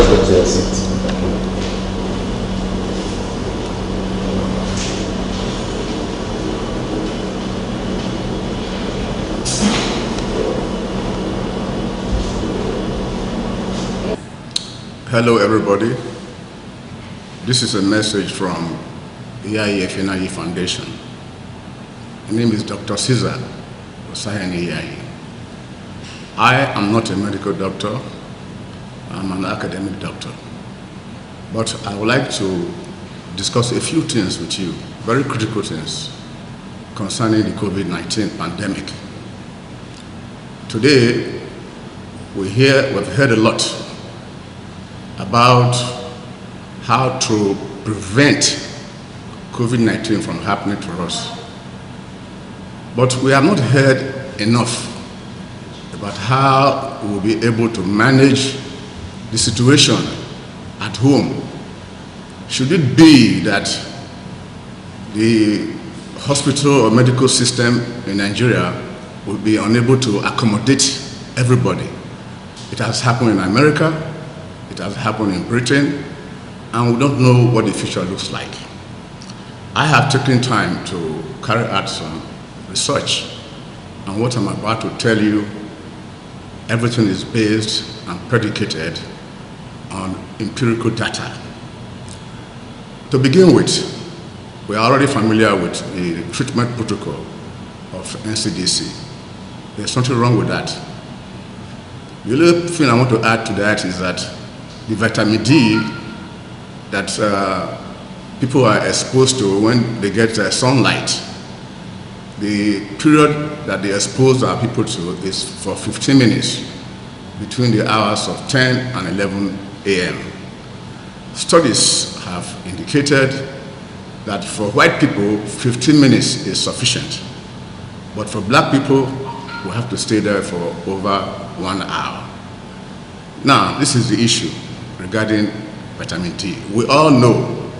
let's go to your seat. Hello everybody, this is a message from the IEFNIE Foundation. My name is Dr. Caesar Osahani. I am not a medical doctor, I'm an academic doctor. But I would like to discuss a few things with you, very critical things concerning the COVID-19 pandemic. Today, we've heard a lot about how to prevent COVID-19 from happening to us. But we have not heard enough about how we will be able to manage the situation at home. Should it be that the hospital or medical system in Nigeria will be unable to accommodate everybody? It has happened in America, it has happened in Britain, and we don't know what the future looks like. I have taken time to carry out some research, and what I'm about to tell you, everything is based and predicated on empirical data. To begin with, we are already familiar with the treatment protocol of NCDC. There's nothing wrong with that. The only thing I want to add to that is that the vitamin D that people are exposed to when they get sunlight, the period that they expose our people to is for 15 minutes between the hours of 10 and 11 a.m. Studies have indicated that for white people, 15 minutes is sufficient. But for black people, we have to stay there for over 1 hour. Now, this is the issue regarding vitamin D. We all know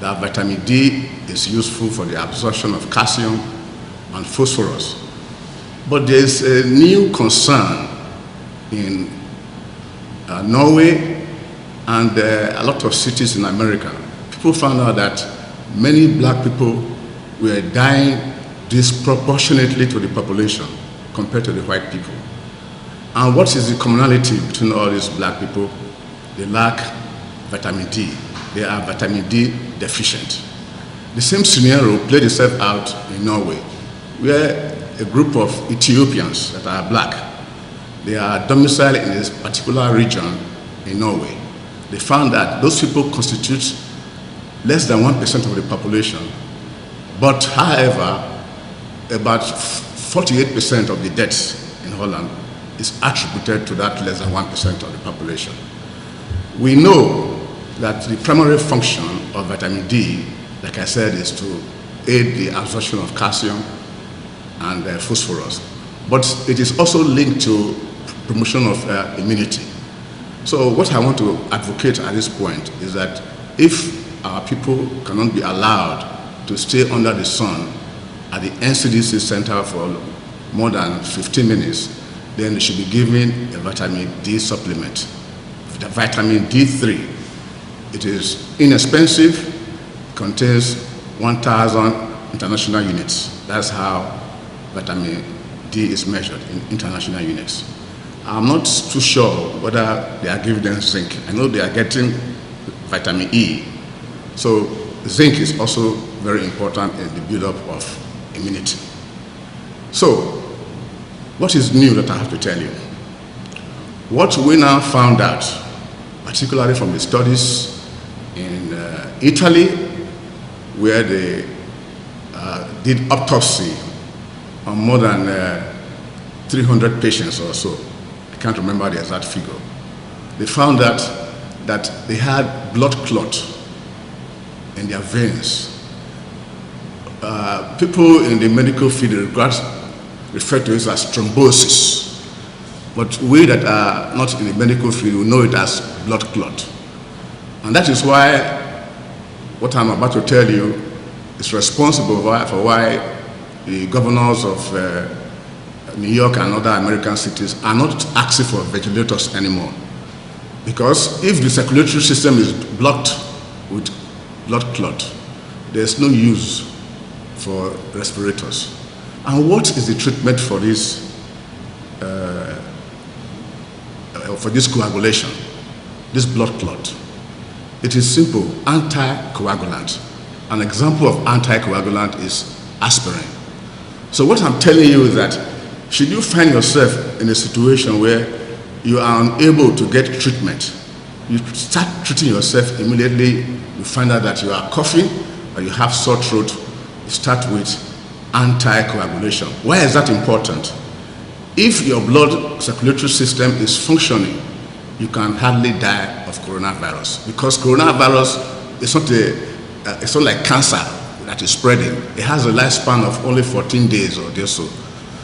that vitamin D is useful for the absorption of calcium and phosphorus. But there's a new concern in Norway and a lot of cities in America. People found out that many black people were dying disproportionately to the population compared to the white people. And what is the commonality between all these black people? They lack vitamin D. They are vitamin D deficient. The same scenario played itself out in Norway, where a group of Ethiopians that are black, they are domiciled in this particular region in Norway. They found that those people constitute less than 1% of the population, but however, about 48% of the deaths in Holland is attributed to that less than 1% of the population. We know that the primary function of vitamin D, like I said, is to aid the absorption of calcium and phosphorus, but it is also linked to promotion of immunity. So what I want to advocate at this point is that if our people cannot be allowed to stay under the sun at the NCDC center for more than 15 minutes, then they should be given a vitamin D supplement, the vitamin D3. It is inexpensive, contains 1,000 international units. That's how vitamin D is measured in international units. I'm not too sure whether they are giving them zinc. I know they are getting vitamin E. So zinc is also very important in the build-up of immunity. So, what is new that I have to tell you? What we now found out, particularly from the studies in Italy, where they did autopsy on more than 300 patients or so. I can't remember the exact figure. They found that they had blood clot in their veins. People in the medical field refer to it as thrombosis, but we that are not in the medical field will know it as blood clot. And that is why what I'm about to tell you is responsible for why the governors of New York and other American cities are not asking for ventilators anymore. Because if the circulatory system is blocked with blood clot, there's no use for respirators. And what is the treatment for this coagulation, this blood clot? It is simple, anticoagulant. An example of anticoagulant is aspirin. So what I'm telling you is that should you find yourself in a situation where you are unable to get treatment, you start treating yourself immediately. You find out that you are coughing or you have sore throat, you start with anticoagulation. Why is that important? If your blood circulatory system is functioning, you can hardly die of coronavirus, because coronavirus is it's not like cancer that is spreading. It has a lifespan of only 14 days or so.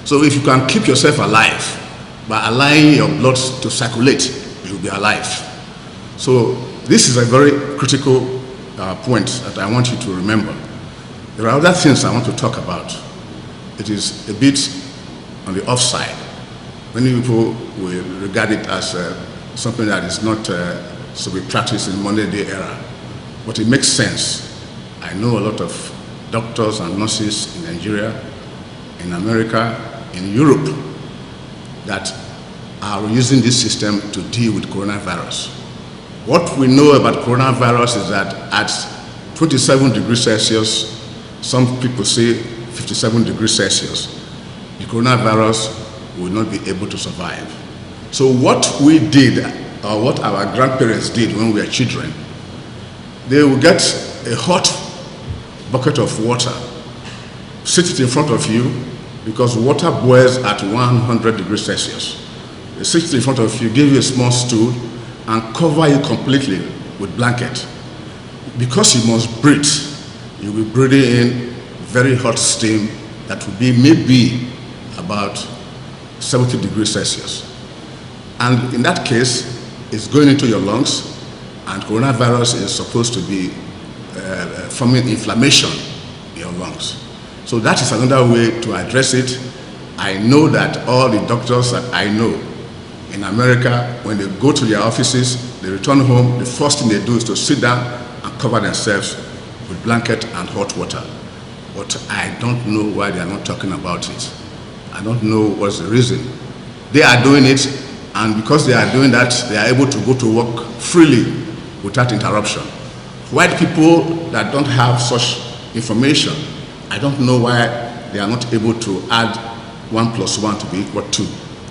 So if you can keep yourself alive by allowing your blood to circulate, you'll be alive. So this is a very critical point that I want you to remember. There are other things I want to talk about. It is a bit on the offside. Many people will regard it as something that is not to be practiced in modern day era, but it makes sense. I know a lot of doctors and nurses in Nigeria, in America, in Europe, that are using this system to deal with coronavirus. What we know about coronavirus is that at 27 degrees Celsius, some people say 57 degrees Celsius, the coronavirus will not be able to survive. So what we did, or what our grandparents did when we were children, they would get a hot bucket of water, sit it in front of you, because water boils at 100 degrees Celsius. They sit it in front of you, give you a small stool, and cover you completely with blanket. Because you must breathe, you'll be breathing in very hot steam that will be maybe about 70 degrees Celsius. And in that case, it's going into your lungs, and coronavirus is supposed to be forming inflammation in your lungs. So that is another way to address it. I know that all the doctors that I know in America, when they go to their offices, they return home, the first thing they do is to sit down and cover themselves with blanket and hot water. But I don't know why they are not talking about it. I don't know what's the reason. They are doing it, and because they are doing that, they are able to go to work freely without interruption. White people that don't have such information, I don't know why they are not able to add 1 + 1 to be equal to 2.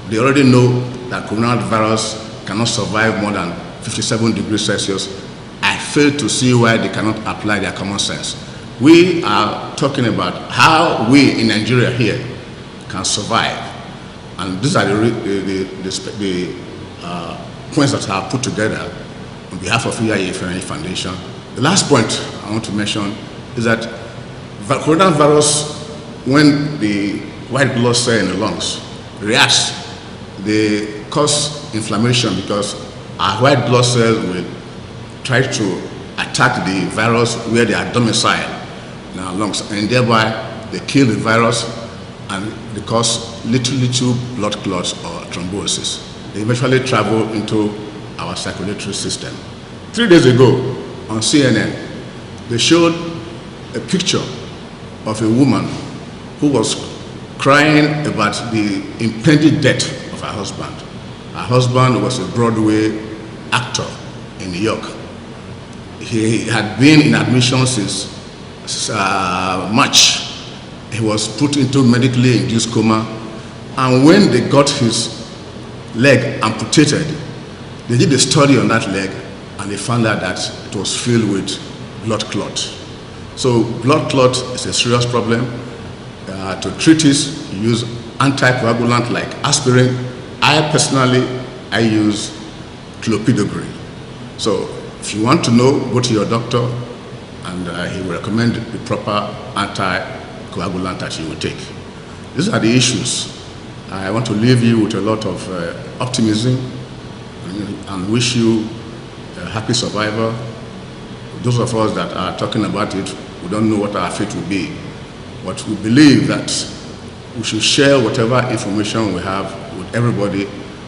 They already know that coronavirus cannot survive more than 57 degrees Celsius. I fail to see why they cannot apply their common sense. We are talking about how we in Nigeria here can survive. And these are the points that I have put together on behalf of EIA Foundation. The last point I want to mention is that coronavirus, when the white blood cell in the lungs reacts, they cause inflammation, because our white blood cells will try to attack the virus where they are domiciled in our lungs, and thereby they kill the virus and they cause little blood clots or thrombosis. They eventually travel into our circulatory system. 3 days ago on CNN, they showed a picture of a woman who was crying about the impending death of her husband. Her husband was a Broadway actor in New York. He had been in admission since March. He was put into medically induced coma, and when they got his leg amputated, they did a study on that leg, and they found out that it was filled with blood clot. So blood clot is a serious problem. To treat it, you use anticoagulant like aspirin. I personally use clopidogrel. So if you want to know, go to your doctor, and he will recommend the proper anticoagulant that you will take. These are the issues. I want to leave you with a lot of optimism and wish you a happy survival. Those of us that are talking about it, we don't know what our fate will be, but we believe that we should share whatever information we have with everybody.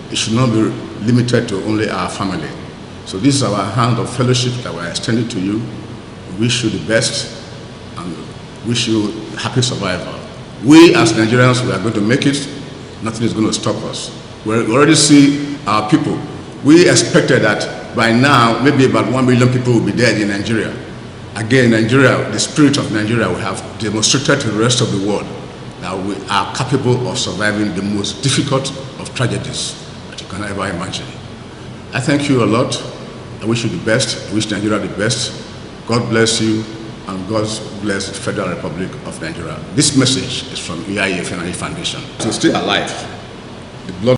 It should not be limited to only our family. So this is our hand of fellowship that we're extending to you. We wish you the best and wish you happy survival. We as Nigerians, we are going to make it. Nothing is going to stop us. We already see our people. We expected that by now, maybe about 1 million people will be dead in Nigeria. Again, Nigeria, the spirit of Nigeria, we have demonstrated to the rest of the world that we are capable of surviving the most difficult of tragedies that you can ever imagine. I thank you a lot. I wish you the best. I wish Nigeria the best. God bless you, and God bless the Federal Republic of Nigeria. This message is from EIA Foundation. To stay alive, the blood